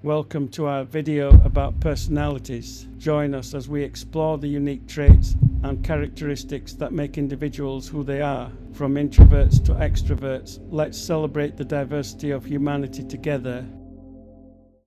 Welcome to our video about personalities. Join us as we explore the unique traits and characteristics that make individuals who they are. From introverts to extroverts, let's celebrate the diversity of humanity together.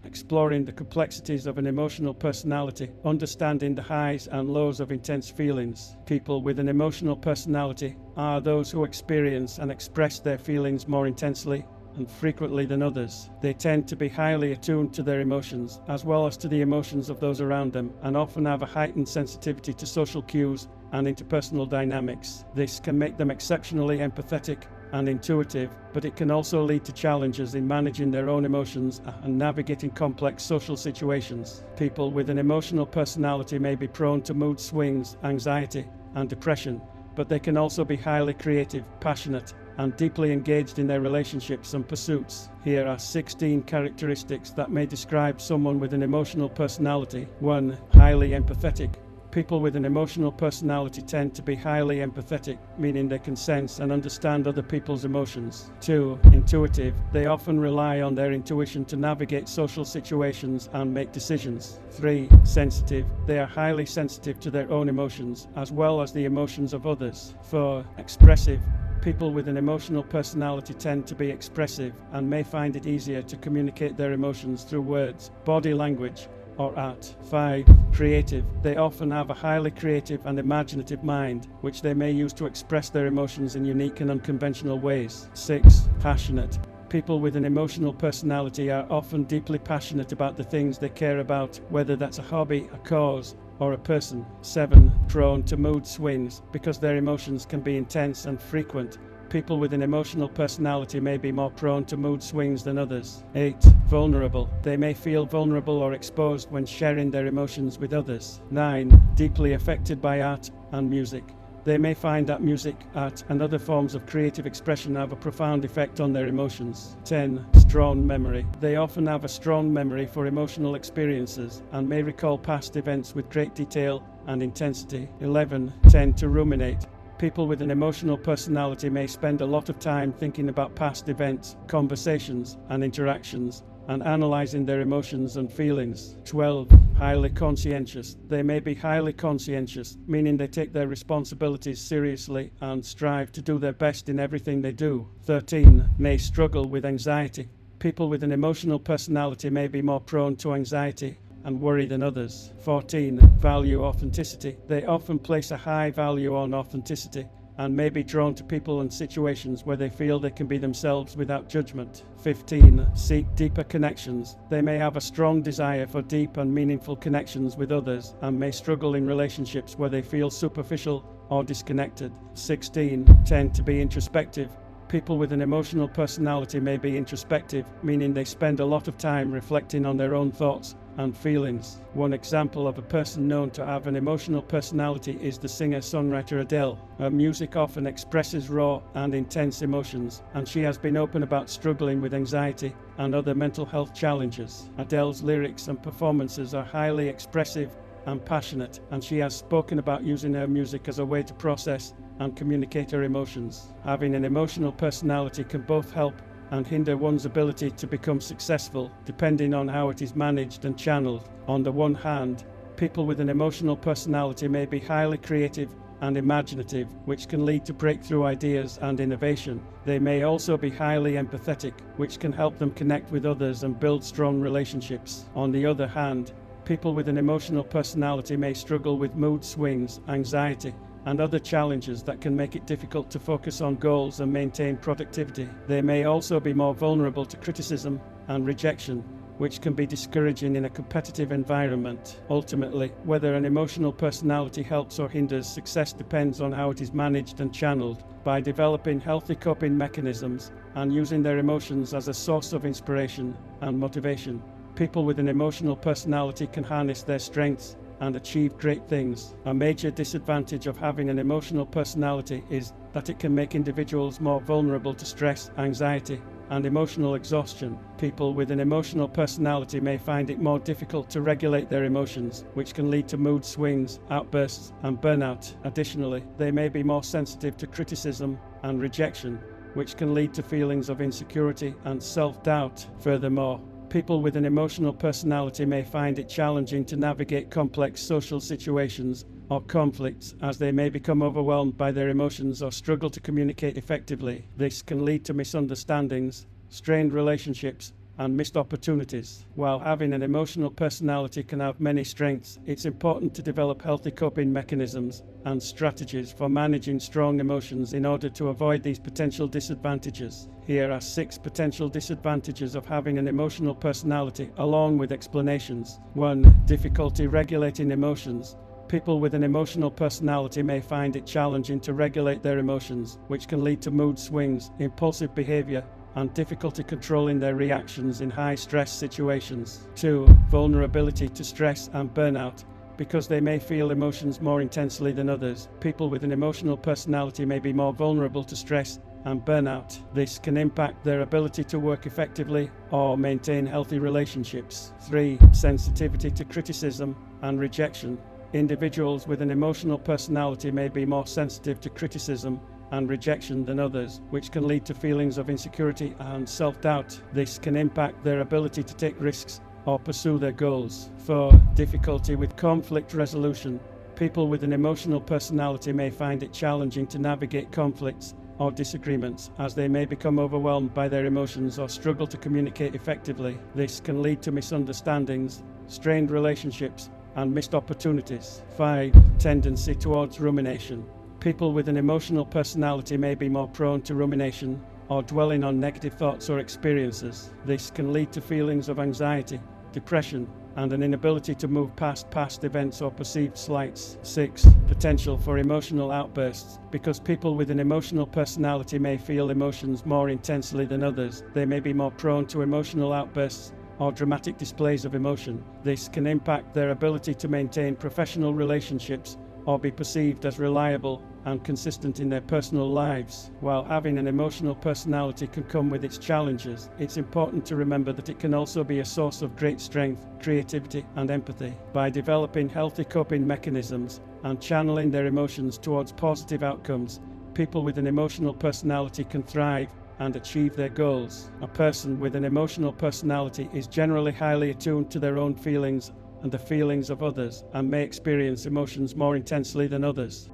Exploring the complexities of an emotional personality, understanding the highs and lows of intense feelings. People with an emotional personality are those who experience and express their feelings more intensely and frequently than others. They tend to be highly attuned to their emotions, as well as to the emotions of those around them, and often have a heightened sensitivity to social cues and interpersonal dynamics. This can make them exceptionally empathetic and intuitive, but it can also lead to challenges in managing their own emotions and navigating complex social situations. People with an emotional personality may be prone to mood swings, anxiety, and depression, but they can also be highly creative, passionate, and deeply engaged in their relationships and pursuits. Here are 16 characteristics that may describe someone with an emotional personality. 1. Highly empathetic. People with an emotional personality tend to be highly empathetic, meaning they can sense and understand other people's emotions. 2. Intuitive. They often rely on their intuition to navigate social situations and make decisions. 3. Sensitive. They are highly sensitive to their own emotions, as well as the emotions of others. 4. Expressive. People with an emotional personality tend to be expressive and may find it easier to communicate their emotions through words, body language, or art. 5. Creative. They often have a highly creative and imaginative mind, which they may use to express their emotions in unique and unconventional ways. 6. Passionate. People with an emotional personality are often deeply passionate about the things they care about, whether that's a hobby, a cause, or a person. 7. Prone to mood swings. Because their emotions can be intense and frequent, people with an emotional personality may be more prone to mood swings than others. 8. Vulnerable. They may feel vulnerable or exposed when sharing their emotions with others. 9. Deeply affected by art and music. They may find that music, art, and other forms of creative expression have a profound effect on their emotions. 10. Strong memory. They often have a strong memory for emotional experiences and may recall past events with great detail and intensity. 11. Tend to ruminate. People with an emotional personality may spend a lot of time thinking about past events, conversations, and interactions, and analyzing their emotions and feelings. 12. Highly conscientious. They may be highly conscientious, meaning they take their responsibilities seriously and strive to do their best in everything they do. 13. May struggle with anxiety. People with an emotional personality may be more prone to anxiety and worry than others. 14. Value authenticity. They often place a high value on authenticity and may be drawn to people and situations where they feel they can be themselves without judgment. 15. Seek deeper connections. They may have a strong desire for deep and meaningful connections with others and may struggle in relationships where they feel superficial or disconnected. 16. Tend to be introspective. People with an emotional personality may be introspective, meaning they spend a lot of time reflecting on their own thoughts and feelings. One example of a person known to have an emotional personality is the singer-songwriter Adele. Her music often expresses raw and intense emotions, and she has been open about struggling with anxiety and other mental health challenges. Adele's lyrics and performances are highly expressive and passionate, and she has spoken about using her music as a way to process and communicate her emotions. Having an emotional personality can both help and hinder one's ability to become successful, depending on how it is managed and channeled. On the one hand, people with an emotional personality may be highly creative and imaginative, which can lead to breakthrough ideas and innovation. They may also be highly empathetic, which can help them connect with others and build strong relationships. On the other hand, people with an emotional personality may struggle with mood swings, anxiety, and other challenges that can make it difficult to focus on goals and maintain productivity. They may also be more vulnerable to criticism and rejection, which can be discouraging in a competitive environment. Ultimately, whether an emotional personality helps or hinders success depends on how it is managed and channeled. By developing healthy coping mechanisms and using their emotions as a source of inspiration and motivation, people with an emotional personality can harness their strengths and achieve great things. A major disadvantage of having an emotional personality is that it can make individuals more vulnerable to stress, anxiety, and emotional exhaustion. People with an emotional personality may find it more difficult to regulate their emotions, which can lead to mood swings, outbursts, and burnout. Additionally, they may be more sensitive to criticism and rejection, which can lead to feelings of insecurity and self-doubt. Furthermore, People with an emotional personality may find it challenging to navigate complex social situations or conflicts, as they may become overwhelmed by their emotions or struggle to communicate effectively. This can lead to misunderstandings, strained relationships, and missed opportunities. While having an emotional personality can have many strengths, it's important to develop healthy coping mechanisms and strategies for managing strong emotions in order to avoid these potential disadvantages. Here are 6 potential disadvantages of having an emotional personality, along with explanations. 1. Difficulty regulating emotions. People with an emotional personality may find it challenging to regulate their emotions, which can lead to mood swings, impulsive behavior, and difficulty controlling their reactions in high-stress situations. 2. Vulnerability to stress and burnout. Because they may feel emotions more intensely than others, people with an emotional personality may be more vulnerable to stress and burnout. This can impact their ability to work effectively or maintain healthy relationships. 3. Sensitivity to criticism and rejection. Individuals with an emotional personality may be more sensitive to criticism and rejection than others, which can lead to feelings of insecurity and self-doubt. This can impact their ability to take risks or pursue their goals. 4. Difficulty with conflict resolution. People with an emotional personality may find it challenging to navigate conflicts or disagreements, as they may become overwhelmed by their emotions or struggle to communicate effectively. This can lead to misunderstandings, strained relationships, and missed opportunities. 5. Tendency towards rumination. People with an emotional personality may be more prone to rumination or dwelling on negative thoughts or experiences. This can lead to feelings of anxiety, depression, and an inability to move past past events or perceived slights. 6. Potential for emotional outbursts. Because people with an emotional personality may feel emotions more intensely than others, they may be more prone to emotional outbursts or dramatic displays of emotion. This can impact their ability to maintain professional relationships or be perceived as reliable and consistent in their personal lives. While having an emotional personality can come with its challenges, it's important to remember that it can also be a source of great strength, creativity, and empathy. By developing healthy coping mechanisms and channeling their emotions towards positive outcomes, people with an emotional personality can thrive and achieve their goals. A person with an emotional personality is generally highly attuned to their own feelings and the feelings of others, and may experience emotions more intensely than others.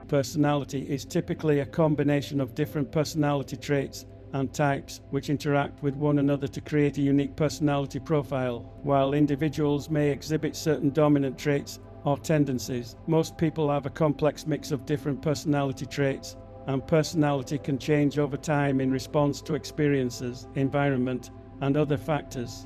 Personality is typically a combination of different personality traits and types which interact with one another to create a unique personality profile. While individuals may exhibit certain dominant traits or tendencies, most people have a complex mix of different personality traits, and personality can change over time in response to experiences, environment, and other factors.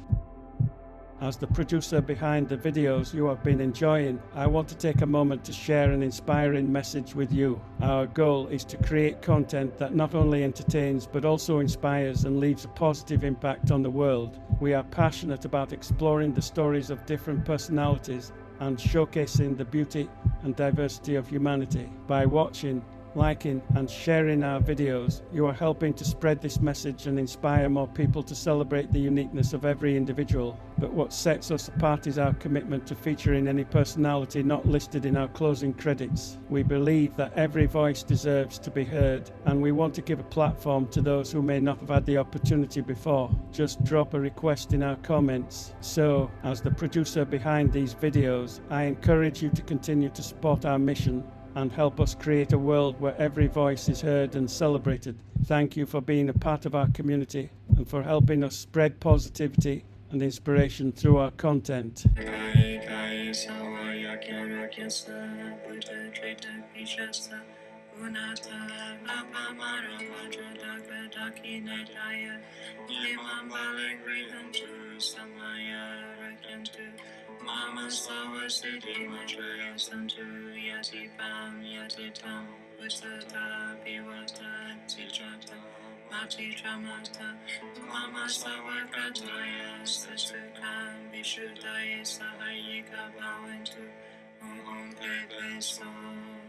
As the producer behind the videos you have been enjoying, I want to take a moment to share an inspiring message with you. Our goal is to create content that not only entertains but also inspires and leaves a positive impact on the world. We are passionate about exploring the stories of different personalities and showcasing the beauty and diversity of humanity. By watching, liking, and sharing our videos, you are helping to spread this message and inspire more people to celebrate the uniqueness of every individual. But what sets us apart is our commitment to featuring any personality not listed in our closing credits. We believe that every voice deserves to be heard, and we want to give a platform to those who may not have had the opportunity before. Just drop a request in our comments. So, as the producer behind these videos, I encourage you to continue to support our mission and help us create a world where every voice is heard and celebrated. Thank you for being a part of our community and for helping us spread positivity and inspiration through our content. Mama sawa city matraya santu yati pam yati tam wisata biwata tichata mati tramata Mama sawa kataya sasukan vishudaya sahayika bhavantu om play play song.